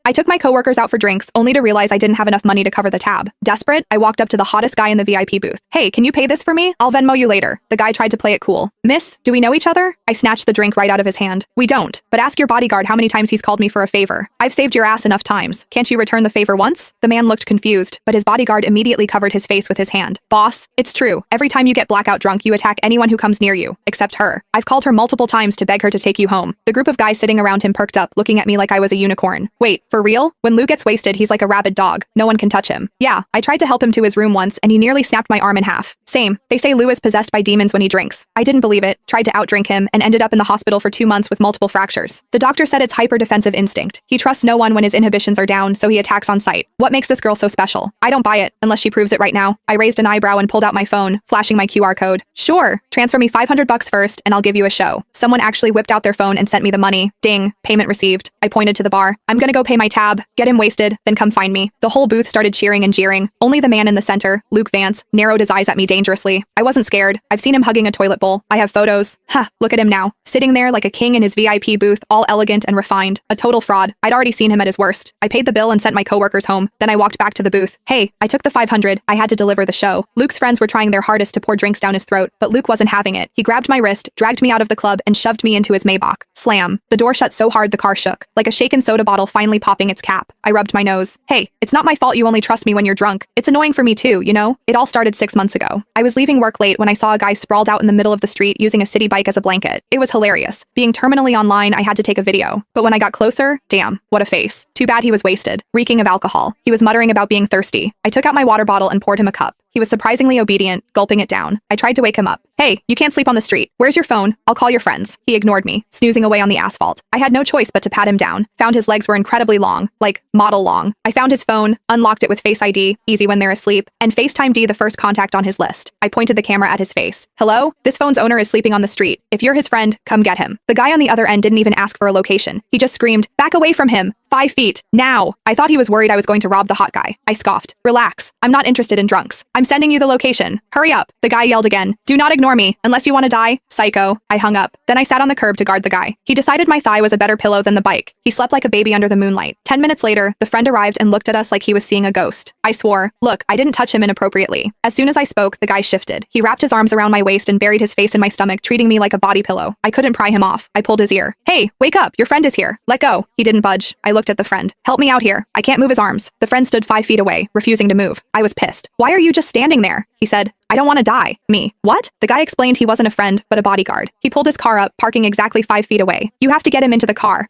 I took my coworkers out for drinks, only to realize I didn't have enough money to cover the tab. Desperate, I walked up to the hottest guy in the VIP booth. Hey, can you pay this for me? I'll Venmo you later. The guy tried to play it cool. Miss, do we know each other? I snatched the drink right out of his hand. We don't, but ask your bodyguard how many times he's called me for a favor. I've saved your ass enough times. Can't you return the favor once? The man looked confused, but his bodyguard immediately covered his face with his hand. Boss, it's true. Every time you get blackout drunk, you attack anyone who comes near you, except her. I've called her multiple times to beg her to take you home. The group of guys sitting around him perked up, looking at me like I was a unicorn. Wait, for real? When Lou gets wasted, he's like a rabid dog. No one can touch him. Yeah, I tried to help him to his room once, and he nearly snapped my arm in half. Same. They say Lou is possessed by demons when he drinks. I didn't believe it, tried to outdrink him, and ended up in the hospital for 2 months with multiple fractures. The doctor said it's hyper-defensive instinct. He trusts no one when his inhibitions are down, so he attacks on sight. What makes this girl so special? I don't buy it, unless she proves it right now. I raised an eyebrow and pulled out my phone, flashing my QR code. Sure, transfer me $500 first, and I'll give you a show. Someone actually whipped out their phone and sent me the money. Ding, payment received. I pointed to the bar. I'm gonna go pay my tab, get him wasted, then come find me. The whole booth started cheering and jeering. Only the man in the center, Luke Vance, narrowed his eyes at me dangerously. I wasn't scared. I've seen him hugging a toilet bowl. I have photos. Look at him now. Sitting there like a king in his VIP booth, all elegant and refined. A total fraud. I'd already seen him at his worst. I paid the bill and sent my coworkers home. Then I walked back to the booth. Hey, I took the 500. I had to deliver the show. Luke's friends were trying their hardest to pour drinks down his throat, but Luke wasn't having it. He grabbed my wrist, dragged me out of the club, and shoved me into his Maybach. Slam. The door shut so hard the car shook, like a shaken soda bottle finally popping its cap. I rubbed my nose. Hey, it's not my fault you only trust me when you're drunk. It's annoying for me too, you know? It all started 6 months ago. I was leaving work late when I saw a guy sprawled out in the middle of the street using a city bike as a blanket. It was hilarious. Being terminally online, I had to take a video. But when I got closer, damn, what a face. Too bad he was wasted, reeking of alcohol. He was muttering about being thirsty. I took out my water bottle and poured him a cup. He was surprisingly obedient, gulping it down. I tried to wake him up. Hey, you can't sleep on the street. Where's your phone? I'll call your friends. He ignored me, snoozing away on the asphalt. I had no choice but to pat him down. Found his legs were incredibly long, like model long. I found his phone, unlocked it with Face ID, easy when they're asleep, and FaceTimed the first contact on his list. I pointed the camera at his face. Hello? This phone's owner is sleeping on the street. If you're his friend, come get him. The guy on the other end didn't even ask for a location. He just screamed, back away from him. 5 feet. Now. I thought he was worried I was going to rob the hot guy. I scoffed. Relax. I'm not interested in drunks. I'm sending you the location. Hurry up. The guy yelled again. Do not ignore me, unless you want to die. Psycho. I hung up. Then I sat on the curb to guard the guy. He decided my thigh was a better pillow than the bike. He slept like a baby under the moonlight. 10 minutes later, the friend arrived and looked at us like he was seeing a ghost. I swore. Look, I didn't touch him inappropriately. As soon as I spoke, the guy shifted. He wrapped his arms around my waist and buried his face in my stomach, treating me like a body pillow. I couldn't pry him off. I pulled his ear. Hey, wake up. Your friend is here. Let go. He didn't budge. I looked at the friend. Help me out here. I can't move his arms. The friend stood 5 feet away, refusing to move. I was pissed. Why are you just standing there? He said. I don't want to die. Me. What? The guy explained he wasn't a friend, but a bodyguard. He pulled his car up, parking exactly 5 feet away. You have to get him into the car.